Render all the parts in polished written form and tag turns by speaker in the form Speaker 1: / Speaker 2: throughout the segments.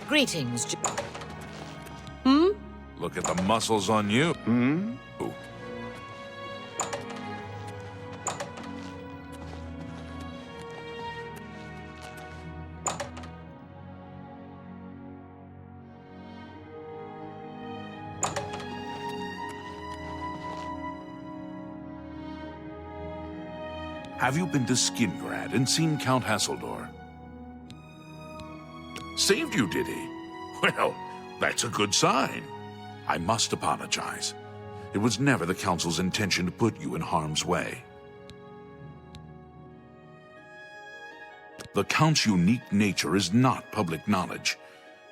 Speaker 1: Greetings.
Speaker 2: Look at the muscles on you. Ooh. Have you been to Skingrad and seen Count Hasseldor? Saved you, did he? Well, that's a good sign. I must apologize. It was never the Council's intention to put you in harm's way. The Count's unique nature is not public knowledge.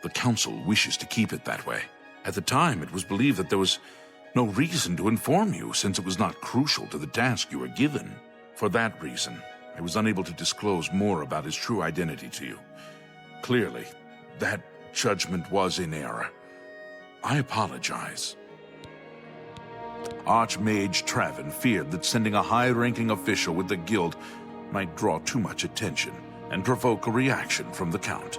Speaker 2: The Council wishes to keep it that way. At the time, it was believed that there was no reason to inform you, since it was not crucial to the task you were given. For that reason, I was unable to disclose more about his true identity to you. Clearly, that judgment was in error. I apologize. Archmage Travin feared that sending a high-ranking official with the guild might draw too much attention and provoke a reaction from the Count.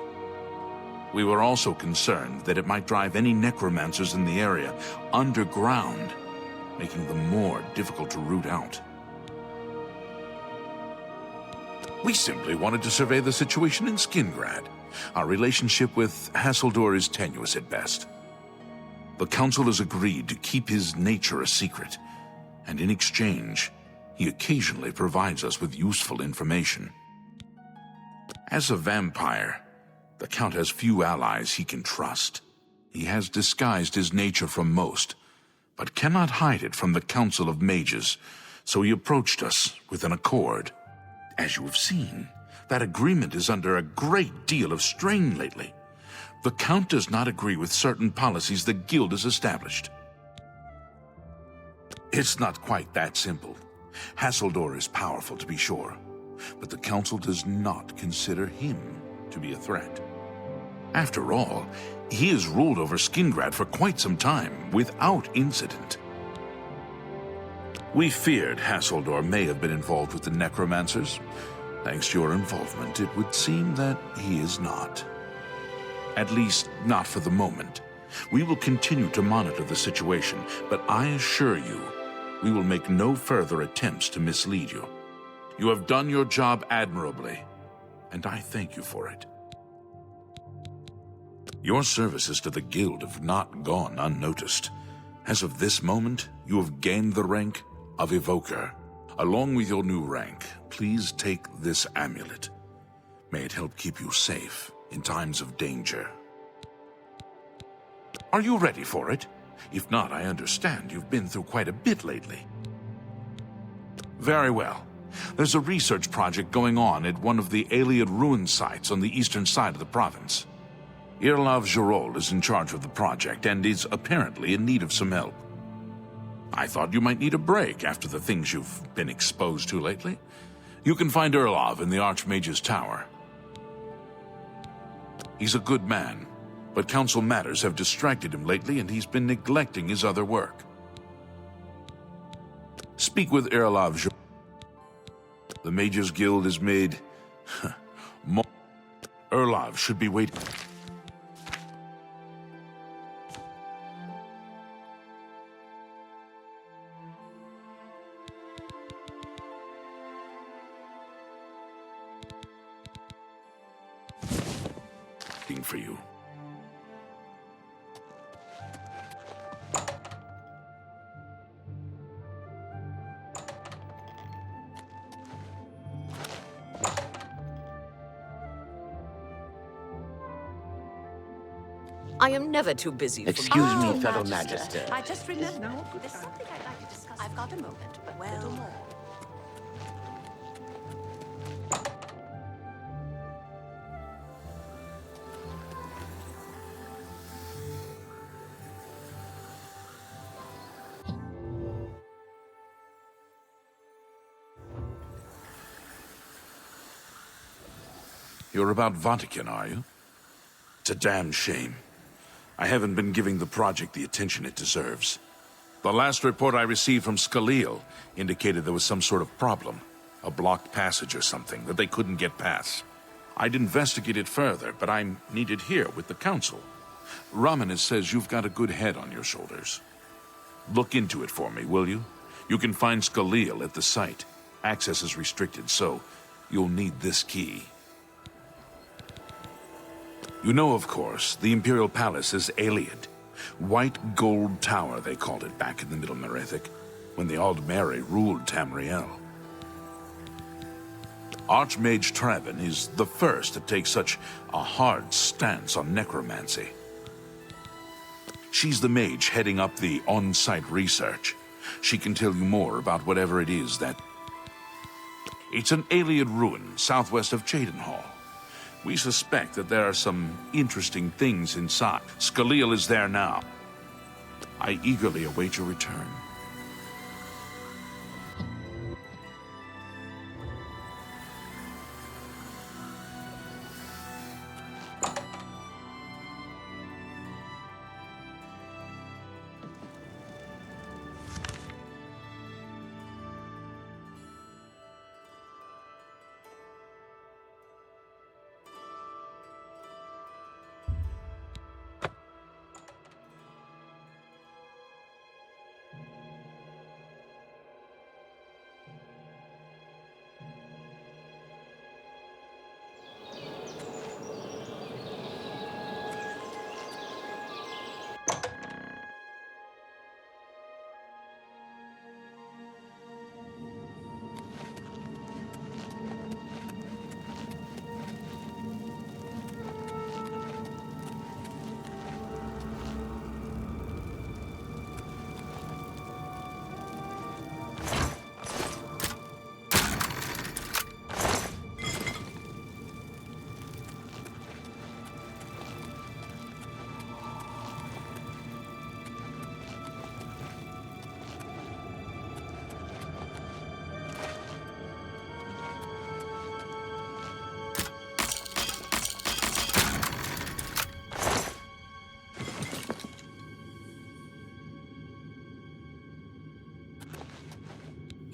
Speaker 2: We were also concerned that it might drive any necromancers in the area underground, making them more difficult to root out. We simply wanted to survey the situation in Skingrad. Our relationship with Hasseldor is tenuous at best. The Council has agreed to keep his nature a secret, and in exchange, he occasionally provides us with useful information. As a vampire, the Count has few allies he can trust. He has disguised his nature from most, but cannot hide it from the Council of Mages, so he approached us with an accord. As you have seen, that agreement is under a great deal of strain lately. The Count does not agree with certain policies the Guild has established. It's not quite that simple. Hasseldor is powerful, to be sure, but the Council does not consider him to be a threat. After all, he has ruled over Skingrad for quite some time, without incident. We feared Hasseldor may have been involved with the necromancers. Thanks to your involvement, it would seem that he is not. At least, not for the moment. We will continue to monitor the situation, but I assure you, we will make no further attempts to mislead you. You have done your job admirably, and I thank you for it. Your services to the Guild have not gone unnoticed. As of this moment, you have gained the rank of Evoker. Along with your new rank, please take this amulet. May it help keep you safe in times of danger. Are you ready for it? If not, I understand you've been through quite a bit lately. Very well. There's a research project going on at one of the Aliad ruin sites on the eastern side of the province. Irlav Jirol is in charge of the project and is apparently in need of some help. I thought you might need a break after the things you've been exposed to lately. You can find Irlav in the Archmage's Tower. He's a good man, but council matters have distracted him lately and he's been neglecting his other work. Speak with Irlav Jirol. The Mages Guild is made... Irlav should be waiting... for you.
Speaker 1: I am never too busy for...
Speaker 3: Excuse me, fellow Magister.
Speaker 4: I just remember, there's something I'd like to discuss. I've got a moment, but little more.
Speaker 2: You're about Vatican, are you? It's a damn shame. I haven't been giving the project the attention it deserves. The last report I received from Skalil indicated there was some sort of problem. A blocked passage or something that they couldn't get past. I'd investigate it further, but I'm needed here with the council. Ramanis says you've got a good head on your shoulders. Look into it for me, will you? You can find Skalil at the site. Access is restricted, so you'll need this key. You know, of course, the Imperial Palace is Ayleid. White Gold Tower, they called it back in the Middle Merethic, when the Aldmeri ruled Tamriel. Archmage Traven is the first to take such a hard stance on necromancy. She's the mage heading up the on-site research. She can tell you more about whatever it is that... It's an Ayleid ruin southwest of Cheydinhall. We suspect that there are some interesting things inside. Skalil is there now. I eagerly await your return.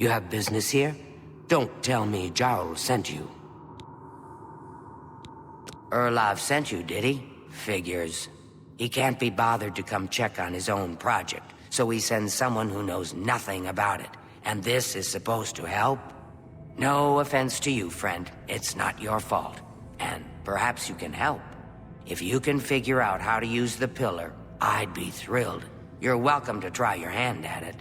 Speaker 3: You have business here? Don't tell me Jarl sent you. Erlav sent you, did he? Figures. He can't be bothered to come check on his own project, so he sends someone who knows nothing about it. And this is supposed to help? No offense to you, friend. It's not your fault. And perhaps you can help. If you can figure out how to use the pillar, I'd be thrilled. You're welcome to try your hand at it.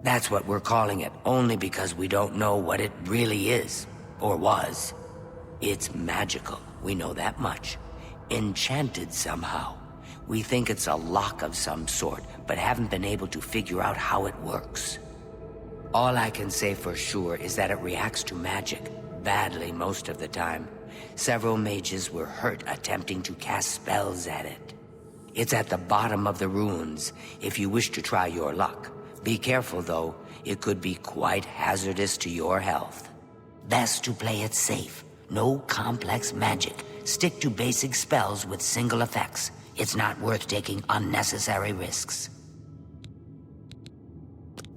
Speaker 3: That's what we're calling it, only because we don't know what it really is, or was. It's magical, we know that much. Enchanted somehow. We think it's a lock of some sort, but haven't been able to figure out how it works. All I can say for sure is that it reacts to magic, badly most of the time. Several mages were hurt attempting to cast spells at it. It's at the bottom of the ruins, if you wish to try your luck. Be careful, though. It could be quite hazardous to your health. Best to play it safe. No complex magic. Stick to basic spells with single effects. It's not worth taking unnecessary risks.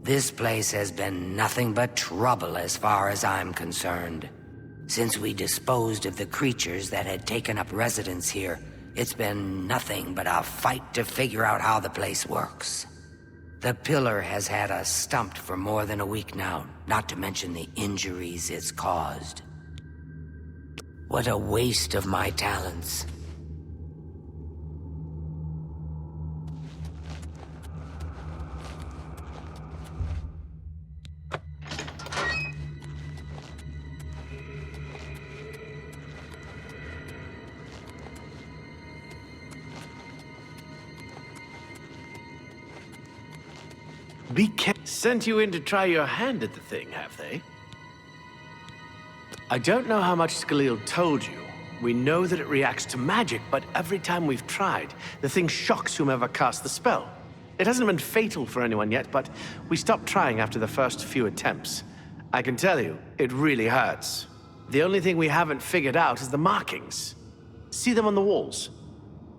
Speaker 3: This place has been nothing but trouble as far as I'm concerned. Since we disposed of the creatures that had taken up residence here, it's been nothing but a fight to figure out how the place works. The pillar has had us stumped for more than a week now, not to mention the injuries it's caused. What a waste of my talents.
Speaker 5: Sent you in to try your hand at the thing, have they? I don't know how much Skalil told you. We know that it reacts to magic, but every time we've tried, the thing shocks whomever cast the spell. It hasn't been fatal for anyone yet, but we stopped trying after the first few attempts. I can tell you, it really hurts. The only thing we haven't figured out is the markings. See them on the walls?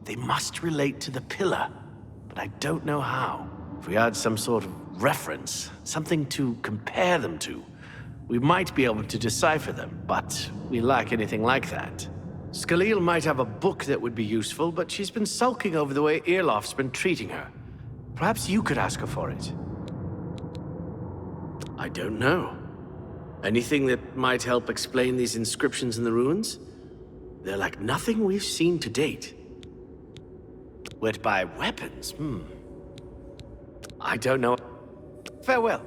Speaker 5: They must relate to the pillar, but I don't know how. If we had some sort of reference, something to compare them to. We might be able to decipher them, but we lack anything like that. Skalil might have a book that would be useful, but she's been sulking over the way Earloft's been treating her. Perhaps you could ask her for it. I don't know. Anything that might help explain these inscriptions in the ruins? They're like nothing we've seen to date. Wet by weapons? I don't know. Farewell.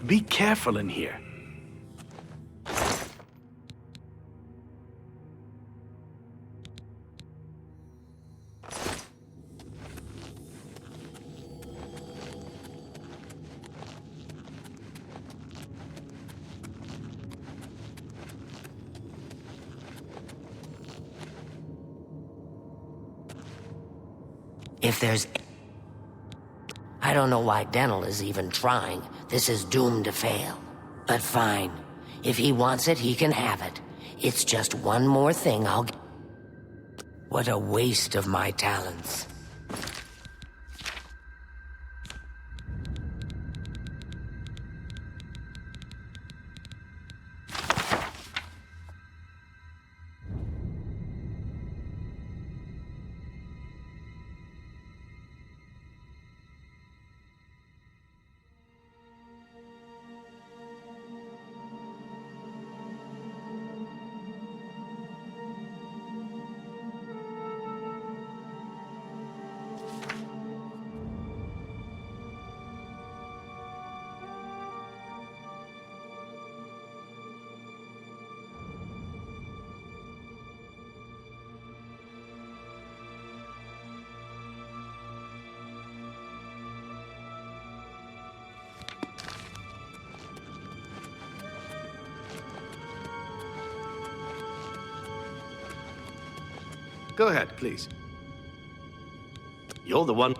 Speaker 5: Be careful in here.
Speaker 3: If there's... I don't know why Dental is even trying. This is doomed to fail. But fine. If he wants it, he can have it. It's just one more thing I'll... What a waste of my talents.
Speaker 5: Go ahead, please. You're the one...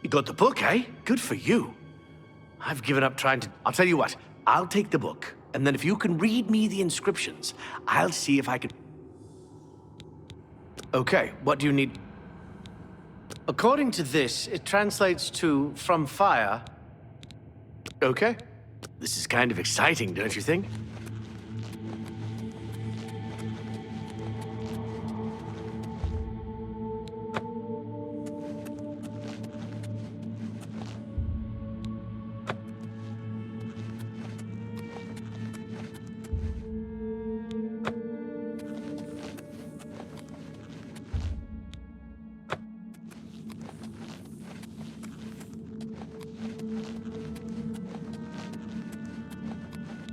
Speaker 5: You got the book, eh? Good for you. I've given up trying to... I'll tell you what. I'll take the book, and then if you can read me the inscriptions, I'll see if I can... Okay, what do you need? According to this, it translates to from fire. Okay. This is kind of exciting, don't you think?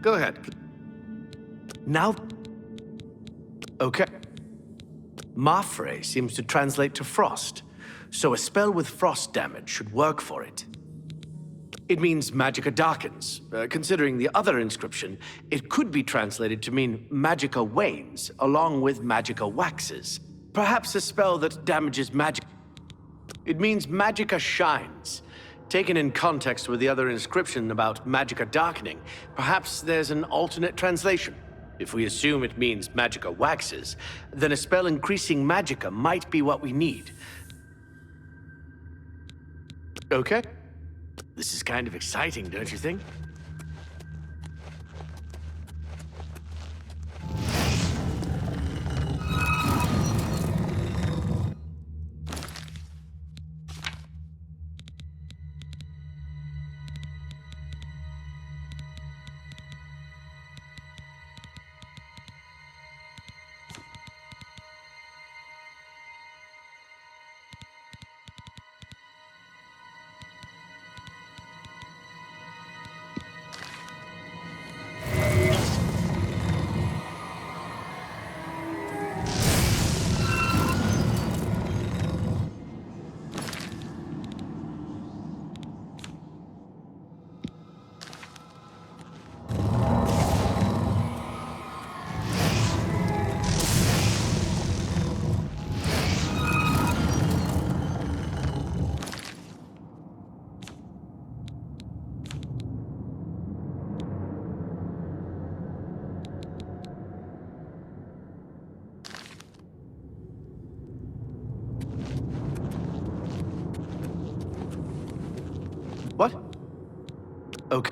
Speaker 5: Go ahead. Now... Okay. Mafre seems to translate to frost, so a spell with frost damage should work for it. It means magicka darkens. Considering the other inscription, it could be translated to mean magicka wanes, along with magicka waxes. Perhaps a spell that damages magic... It means magicka shines. Taken in context with the other inscription about magicka darkening, perhaps there's an alternate translation. If we assume it means magicka waxes, then a spell increasing magicka might be what we need. Okay. This is kind of exciting, don't you think? What? Okay.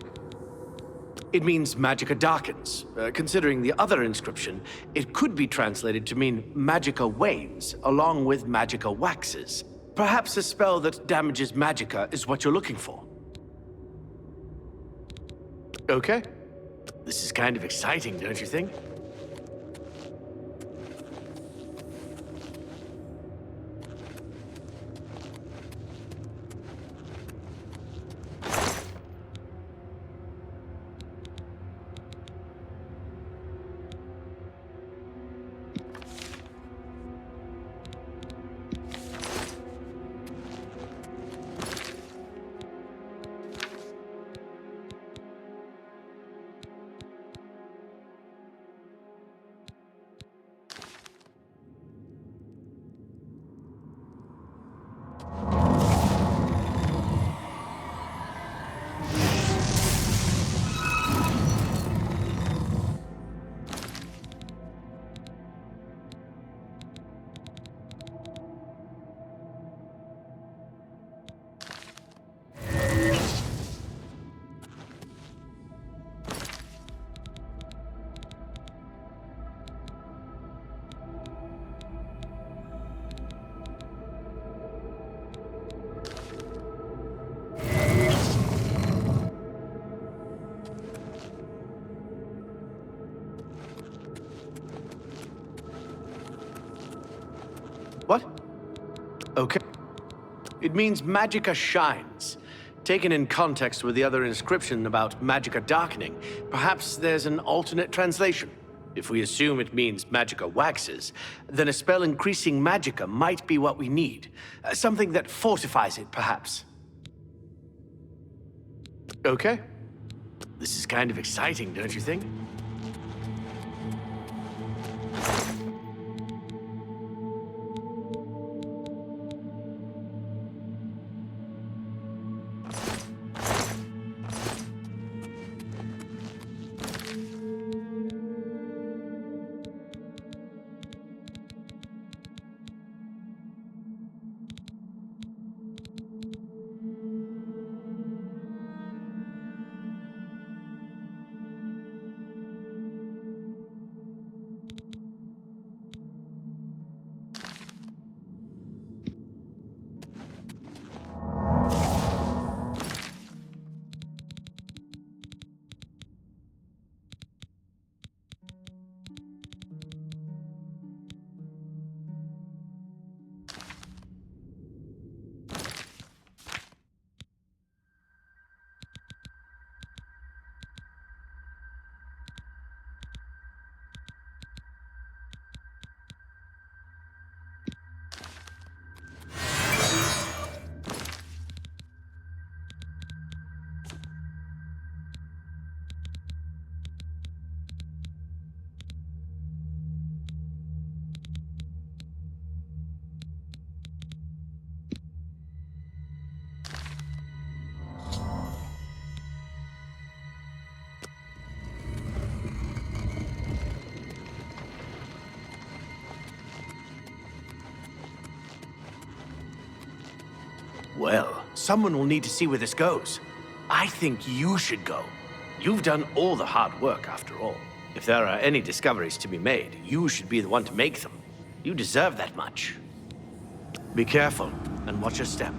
Speaker 5: It means magicka darkens. Considering the other inscription, it could be translated to mean magicka wanes, along with magicka waxes. Perhaps a spell that damages magicka is what you're looking for. Okay. This is kind of exciting, don't you think? What? Okay. It means magicka shines. Taken in context with the other inscription about magicka darkening, perhaps there's an alternate translation. If we assume it means magicka waxes, then a spell increasing magicka might be what we need. Something that fortifies it, perhaps. Okay. This is kind of exciting, don't you think? Well, someone will need to see where this goes. I think you should go. You've done all the hard work, after all. If there are any discoveries to be made, you should be the one to make them. You deserve that much. Be careful, and watch your step.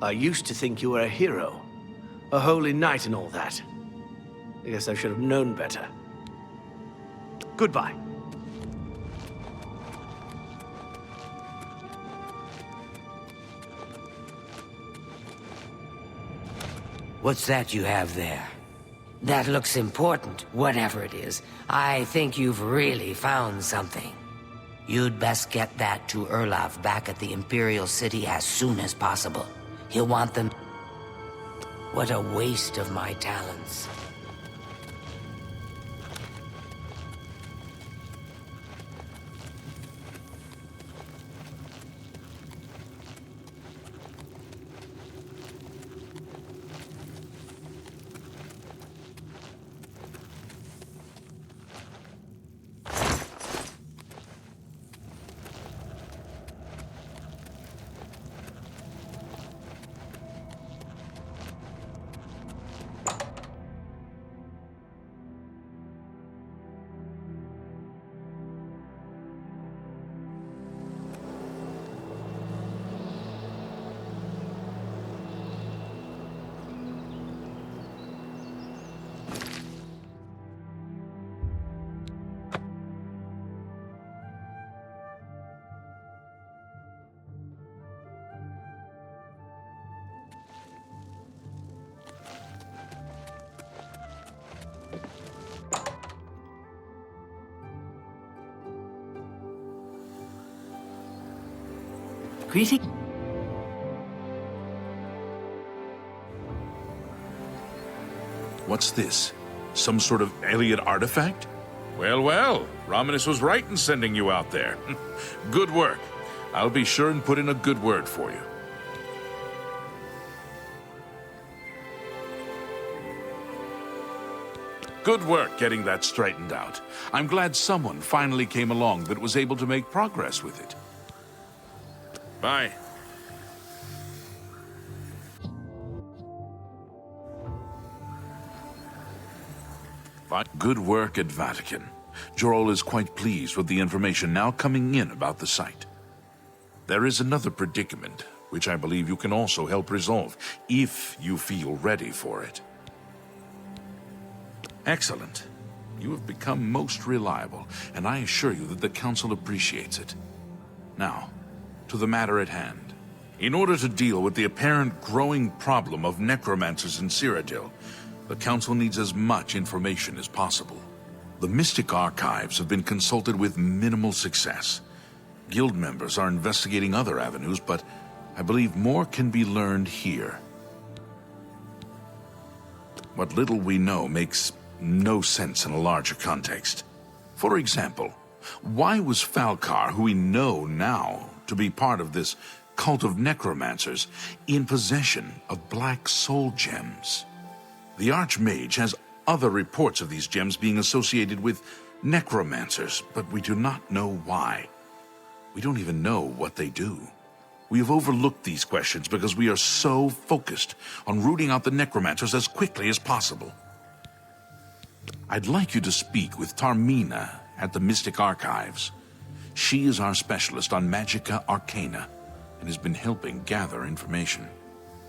Speaker 5: I used to think you were a hero. A holy knight and all that. I guess I should have known better. Goodbye.
Speaker 3: What's that you have there? That looks important, whatever it is. I think you've really found something. You'd best get that to Erlaf back at the Imperial City as soon as possible. He'll want them... What a waste of my talents.
Speaker 5: Greeting?
Speaker 2: What's this? Some sort of Elliot artifact? Well, well, Romanus was right in sending you out there. Good work. I'll be sure and put in a good word for you. Good work getting that straightened out. I'm glad someone finally came along that was able to make progress with it. Bye. Good work at Vatican. Jorol is quite pleased with the information now coming in about the site. There is another predicament, which I believe you can also help resolve, if you feel ready for it. Excellent. You have become most reliable, and I assure you that the Council appreciates it. Now, to the matter at hand. In order to deal with the apparent growing problem of necromancers in Cyrodiil, the Council needs as much information as possible. The Mystic Archives have been consulted with minimal success. Guild members are investigating other avenues, but I believe more can be learned here. What little we know makes no sense in a larger context. For example, why was Falcar, who we know now to be part of this cult of necromancers, in possession of black soul gems? The Archmage has other reports of these gems being associated with necromancers, but we do not know why. We don't even know what they do. We have overlooked these questions because we are so focused on rooting out the necromancers as quickly as possible. I'd like you to speak with Tarmina at the Mystic Archives. She is our specialist on Magica Arcana and has been helping gather information.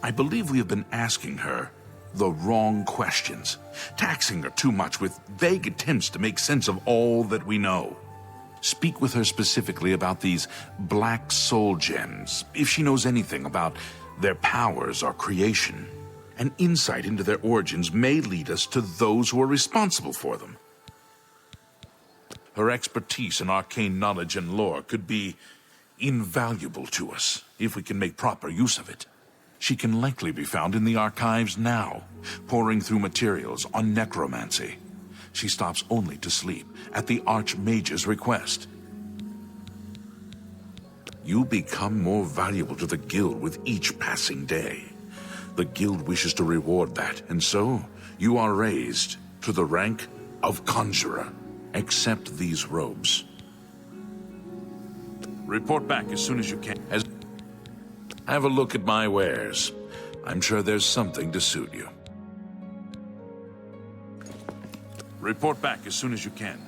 Speaker 2: I believe we have been asking her the wrong questions, taxing her too much with vague attempts to make sense of all that we know. Speak with her specifically about these black soul gems, if she knows anything about their powers or creation. An insight into their origins may lead us to those who are responsible for them. Her expertise in arcane knowledge and lore could be invaluable to us if we can make proper use of it. She can likely be found in the archives now, poring through materials on necromancy. She stops only to sleep, at the Archmage's request. You become more valuable to the Guild with each passing day. The Guild wishes to reward that, and so you are raised to the rank of Conjurer. Accept these robes. Report back as soon as you can. Have a look at my wares. I'm sure there's something to suit you. Report back as soon as you can.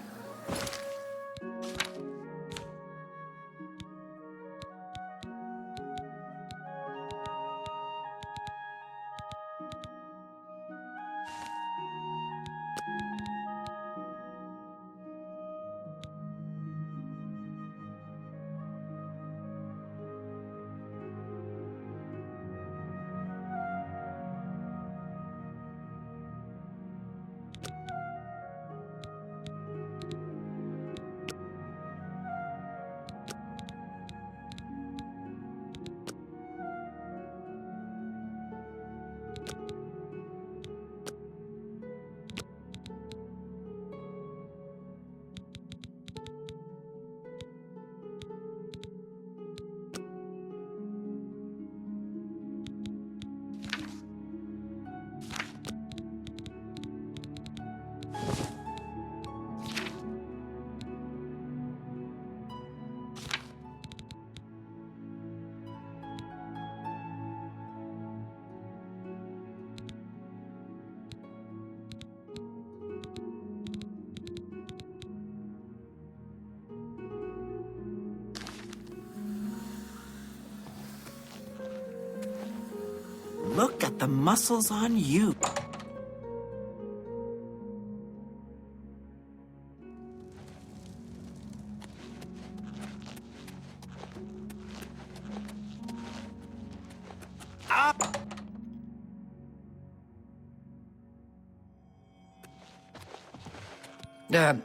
Speaker 6: look at the muscles on you.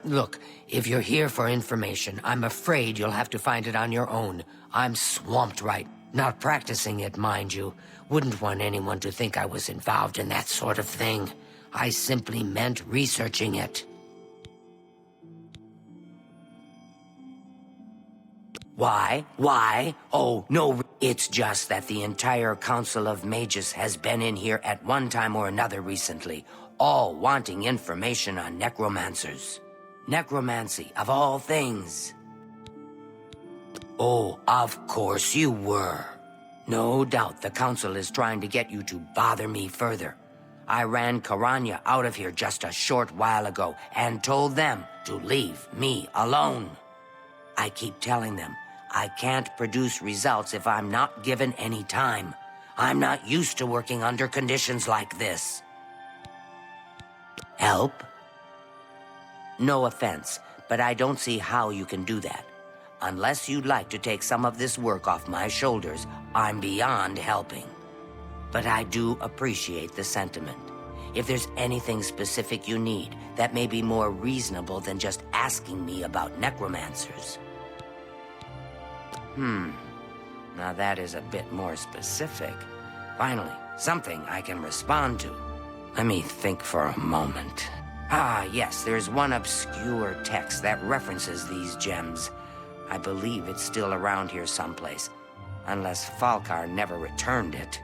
Speaker 3: Look, if you're here for information, I'm afraid you'll have to find it on your own. I'm swamped right. Not practicing it, mind you. Wouldn't want anyone to think I was involved in that sort of thing. I simply meant researching it. Why? Why? Oh, no, it's just that the entire Council of Mages has been in here at one time or another recently, all wanting information on necromancers. Necromancy, of all things. Oh, of course you were. No doubt the Council is trying to get you to bother me further. I ran Karanya out of here just a short while ago and told them to leave me alone. I keep telling them I can't produce results if I'm not given any time. I'm not used to working under conditions like this. Help? No offense, but I don't see how you can do that. Unless you'd like to take some of this work off my shoulders, I'm beyond helping. But I do appreciate the sentiment. If there's anything specific you need, that may be more reasonable than just asking me about necromancers. Now that is a bit more specific. Finally, something I can respond to. Let me think for a moment. Ah, yes, there's one obscure text that references these gems. I believe it's still around here someplace, unless Falkar never returned it.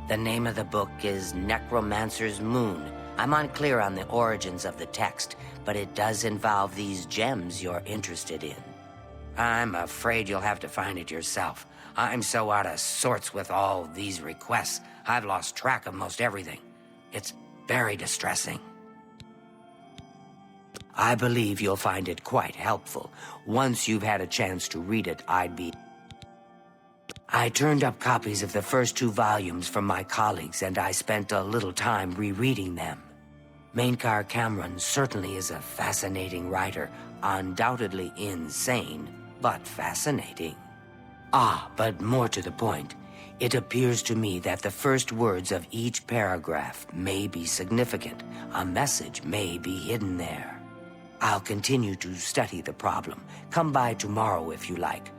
Speaker 3: The name of the book is Necromancer's Moon. I'm unclear on the origins of the text, but it does involve these gems you're interested in. I'm afraid you'll have to find it yourself. I'm so out of sorts with all these requests, I've lost track of most everything. It's very distressing. I believe you'll find it quite helpful. Once you've had a chance to read it, I turned up copies of the first 2 volumes from my colleagues, and I spent a little time rereading them. Mainkar Cameron certainly is a fascinating writer, undoubtedly insane, but fascinating. Ah, but more to the point, it appears to me that the first words of each paragraph may be significant. A message may be hidden there. I'll continue to study the problem. Come by tomorrow if you like.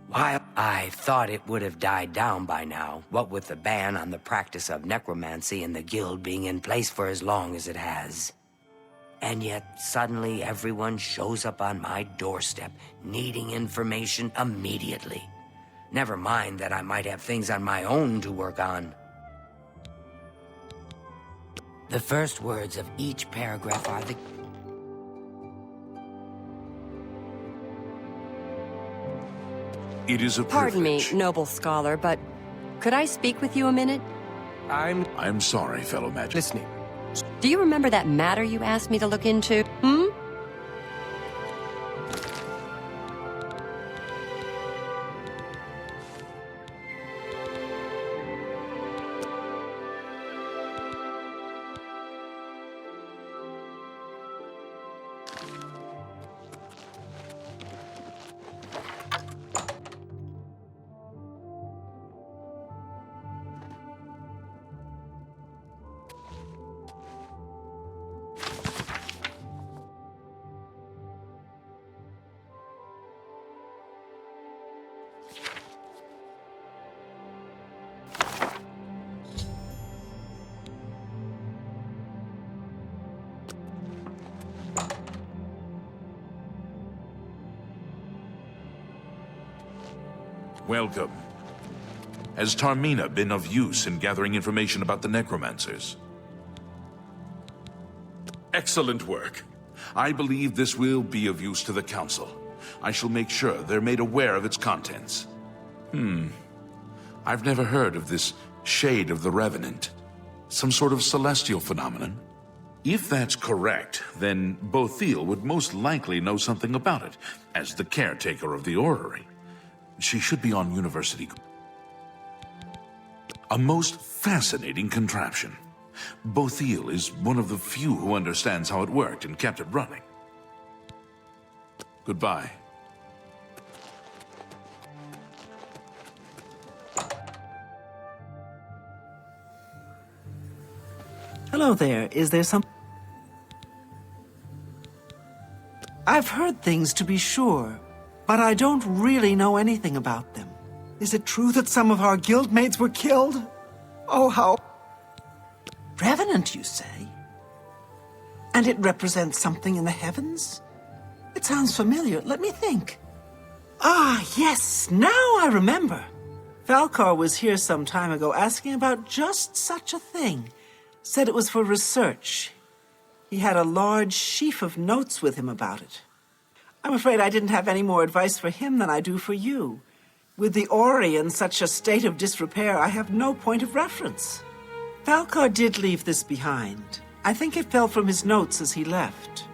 Speaker 3: While I thought it would have died down by now, what with the ban on the practice of necromancy and the guild being in place for as long as it has. And yet, suddenly everyone shows up on my doorstep, needing information immediately. Never mind that I might have things on my own to work on. The first words of each paragraph are the...
Speaker 2: It is a
Speaker 7: Pardon me,
Speaker 2: privilege.
Speaker 7: noble scholar, but could I speak with you a minute?
Speaker 2: I'm sorry, fellow magic.
Speaker 5: Listening.
Speaker 7: Do you remember that matter you asked me to look into?
Speaker 2: Welcome. Has Tarmina been of use in gathering information about the necromancers? Excellent work. I believe this will be of use to the Council. I shall make sure they're made aware of its contents. I've never heard of this Shade of the Revenant. Some sort of celestial phenomenon? If that's correct, then Bothiel would most likely know something about it, as the caretaker of the orrery. She should be on university. A most fascinating contraption. Bothiel is one of the few who understands how it worked and kept it running. Goodbye.
Speaker 6: Hello there. Is there some... I've heard things, to be sure, but I don't really know anything about them. Is it true that some of our guildmates were killed? Oh, how... Revenant, you say? And it represents something in the heavens? It sounds familiar. Let me think. Ah, yes, now I remember. Falcar was here some time ago asking about just such a thing. Said it was for research. He had a large sheaf of notes with him about it. I'm afraid I didn't have any more advice for him than I do for you. With the Ori in such a state of disrepair, I have no point of reference. Falcar did leave this behind. I think it fell from his notes as he left.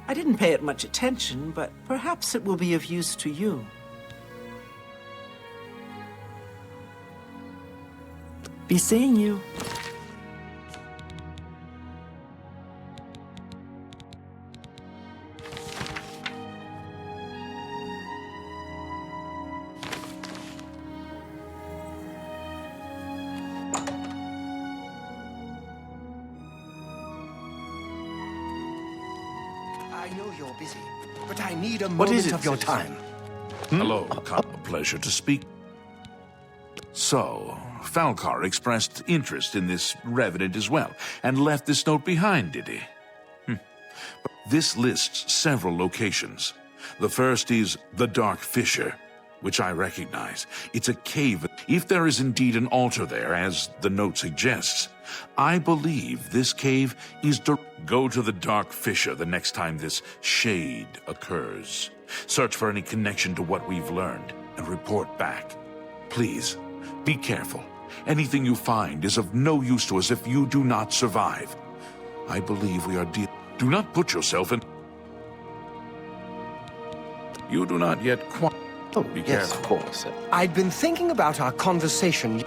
Speaker 6: I didn't pay it much attention, but perhaps it will be of use to you. Be seeing you.
Speaker 8: I know you're busy, but I need a
Speaker 5: What is
Speaker 8: moment
Speaker 5: it,
Speaker 8: of your
Speaker 5: citizen?
Speaker 8: time.
Speaker 2: Hello, a pleasure to speak. So, Falcar expressed interest in this revenant as well, and left this note behind, did he? This lists several locations. The first is the Dark Fissure, which I recognize. It's a cave. If there is indeed an altar there, as the note suggests, I believe this cave is Go to the Dark Fissure the next time this shade occurs. Search for any connection to what we've learned, and report back. Please, be careful. Anything you find is of no use to us if you do not survive. I believe we are Do not put yourself in... You do not yet quite...
Speaker 8: Oh,
Speaker 2: Be
Speaker 8: yes,
Speaker 2: careful.
Speaker 8: of course. I'd been thinking about our conversation.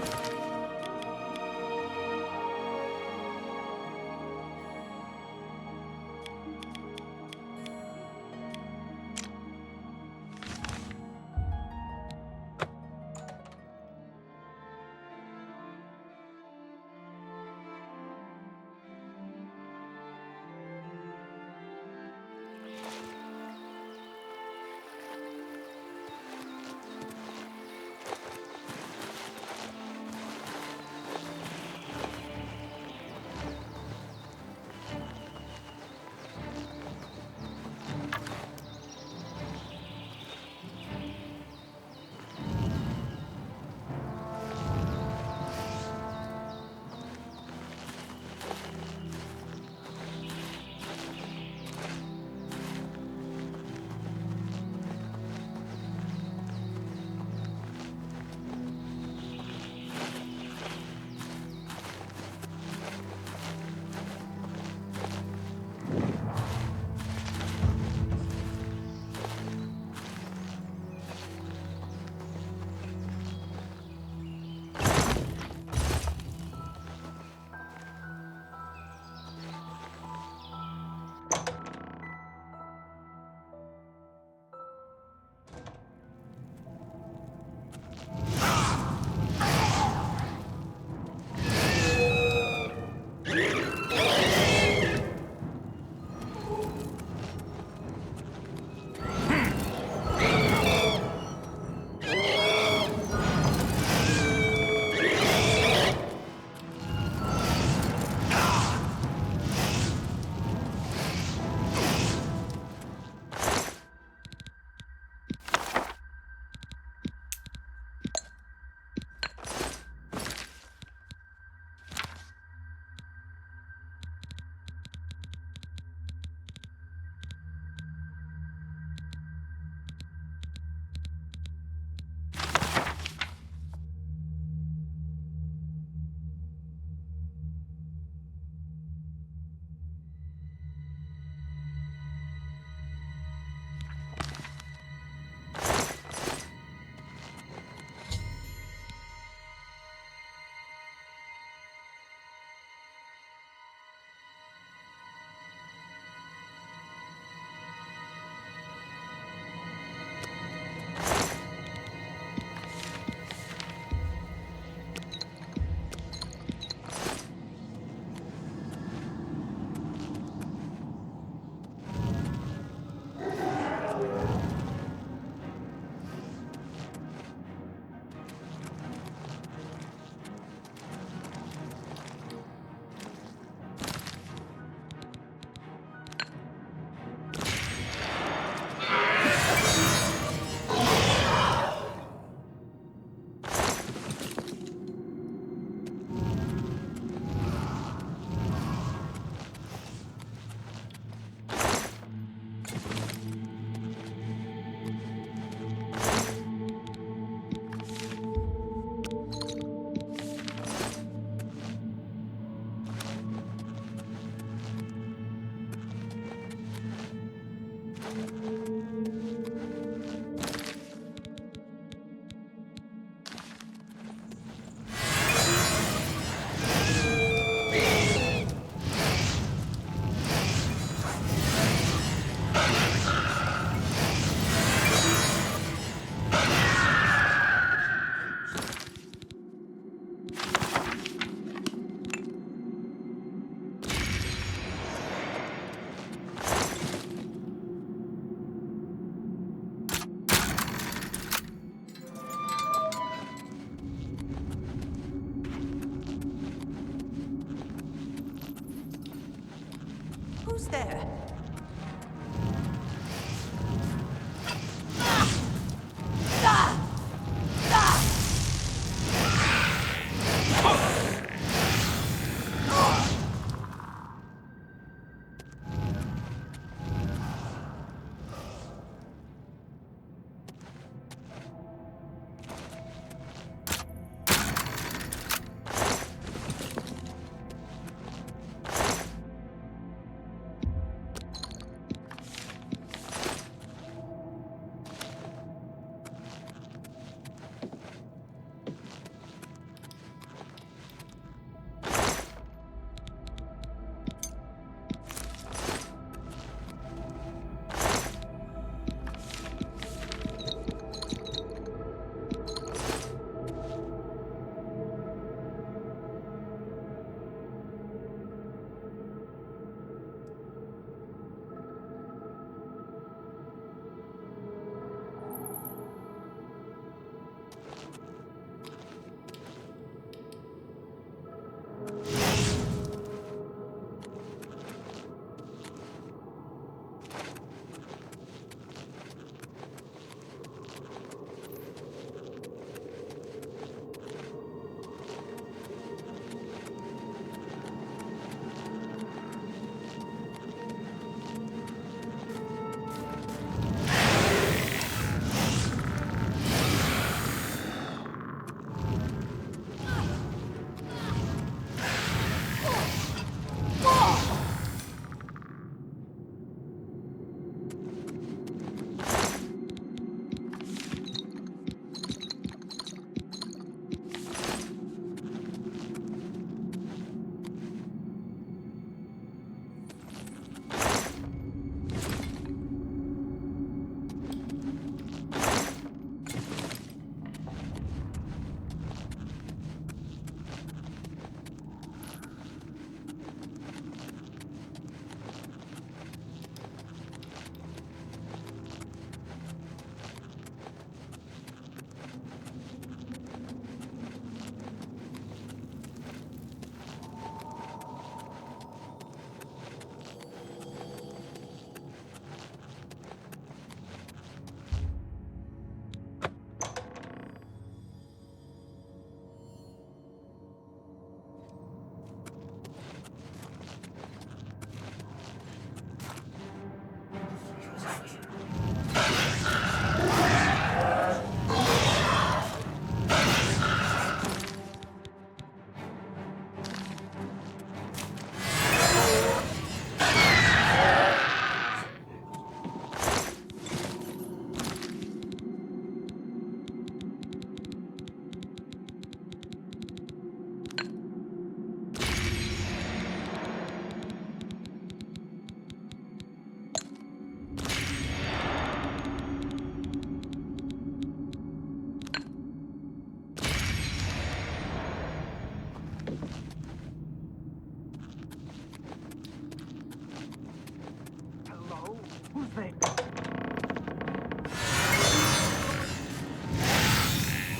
Speaker 4: Who's there?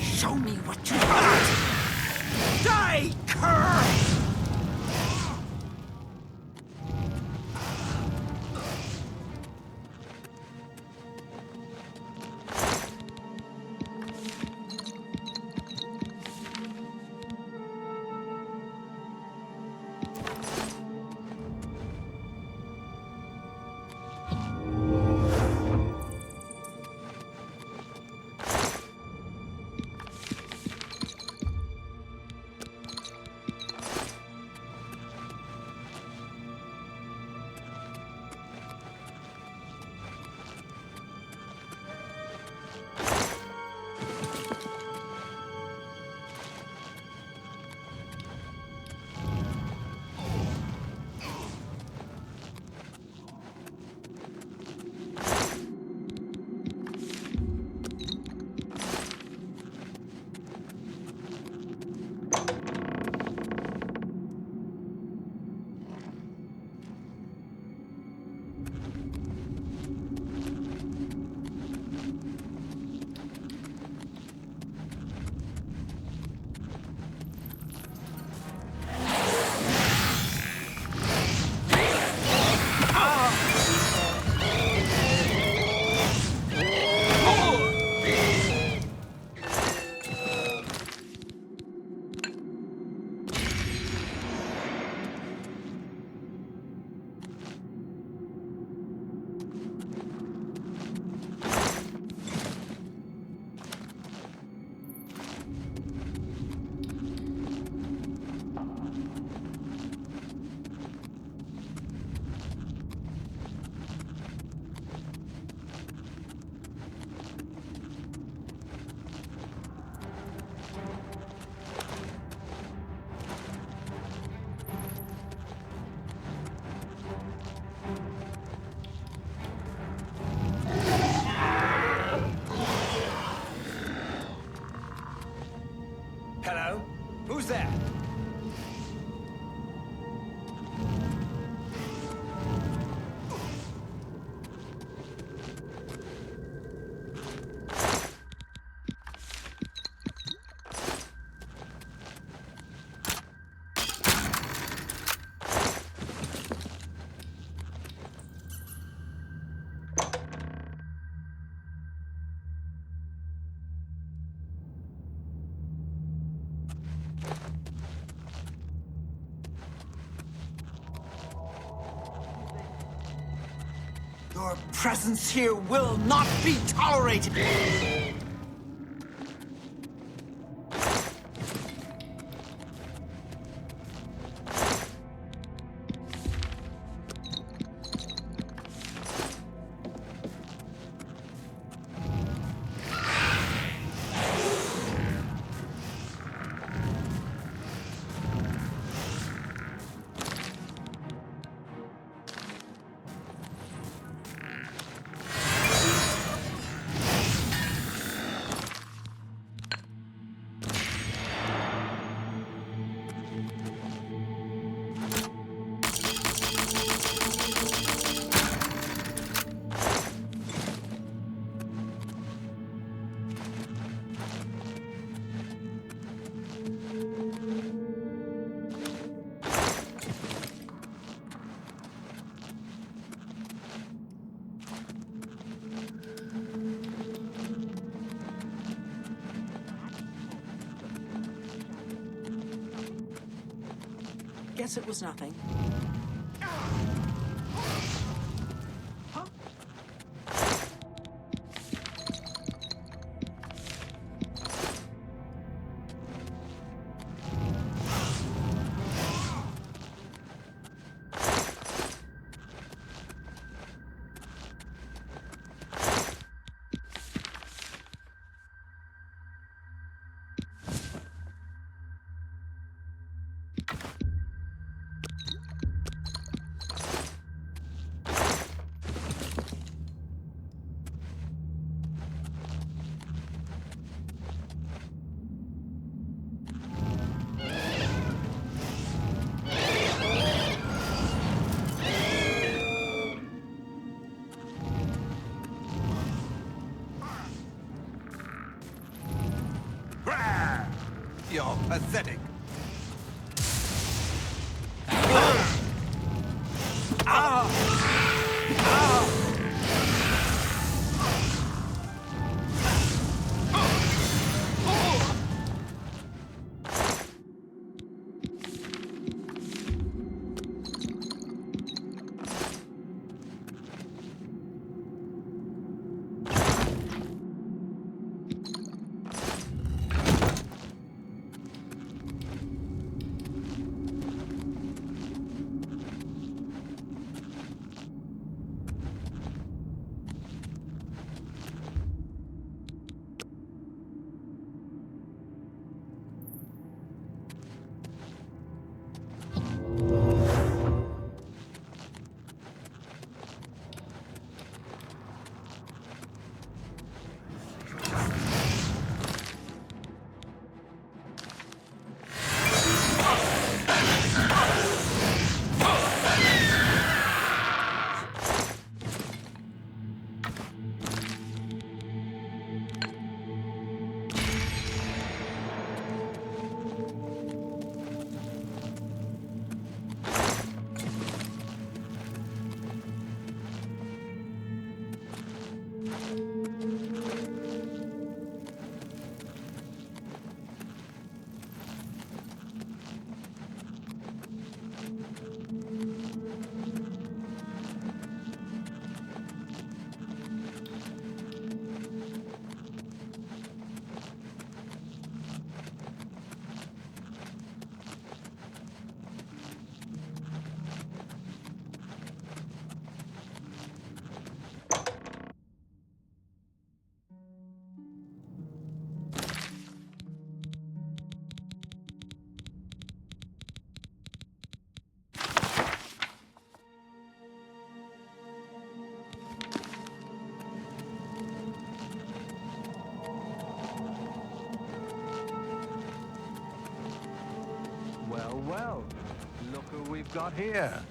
Speaker 6: Show me what you got! Die, cur! Your presence here will not be tolerated! Guess it was nothing.
Speaker 9: You're pathetic. Well, look who we've got here.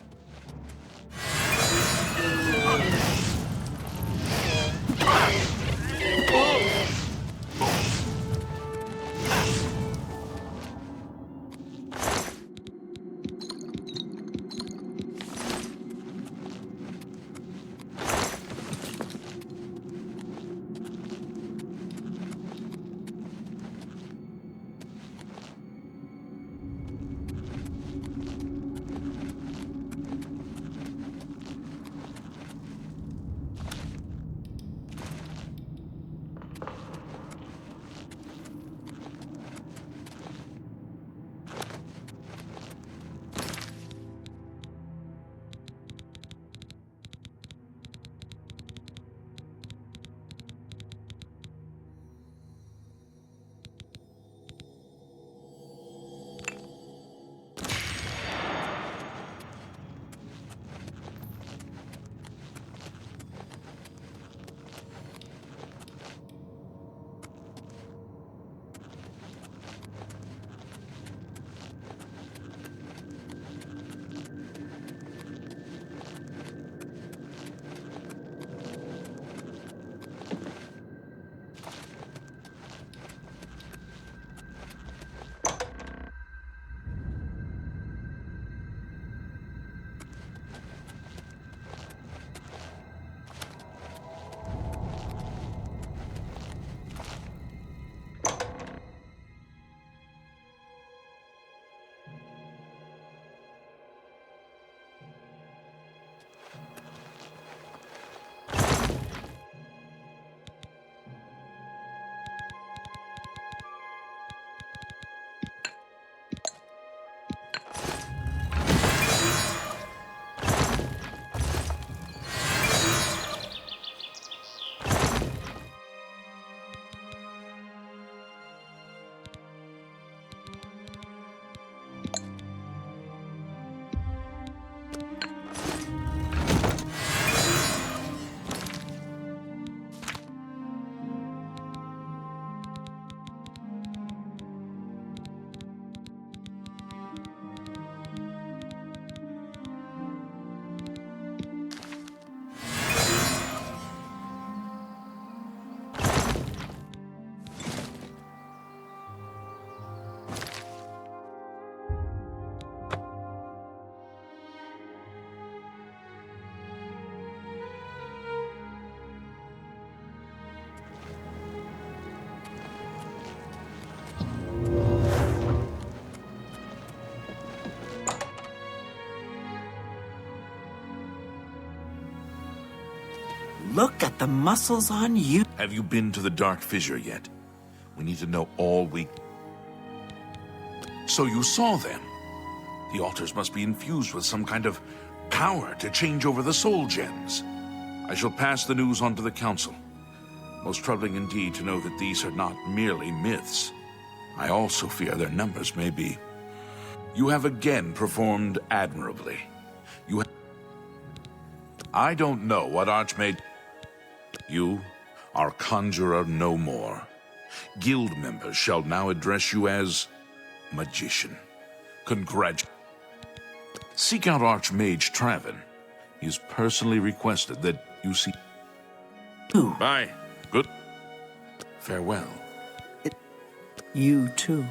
Speaker 6: look at the muscles on you.
Speaker 2: Have you been to the Dark Fissure yet? We need to know all we... So you saw them. The altars must be infused with some kind of power to change over the soul gems. I shall pass the news on to the Council. Most troubling indeed to know that these are not merely myths. I also fear their numbers may be. You have again performed admirably. I don't know what Archmage... You are Conjurer no more. Guild members shall now address you as Magician. Seek out Archmage Traven. He has personally requested that you see...
Speaker 6: Ooh.
Speaker 2: Bye. Good. Farewell.
Speaker 6: You too.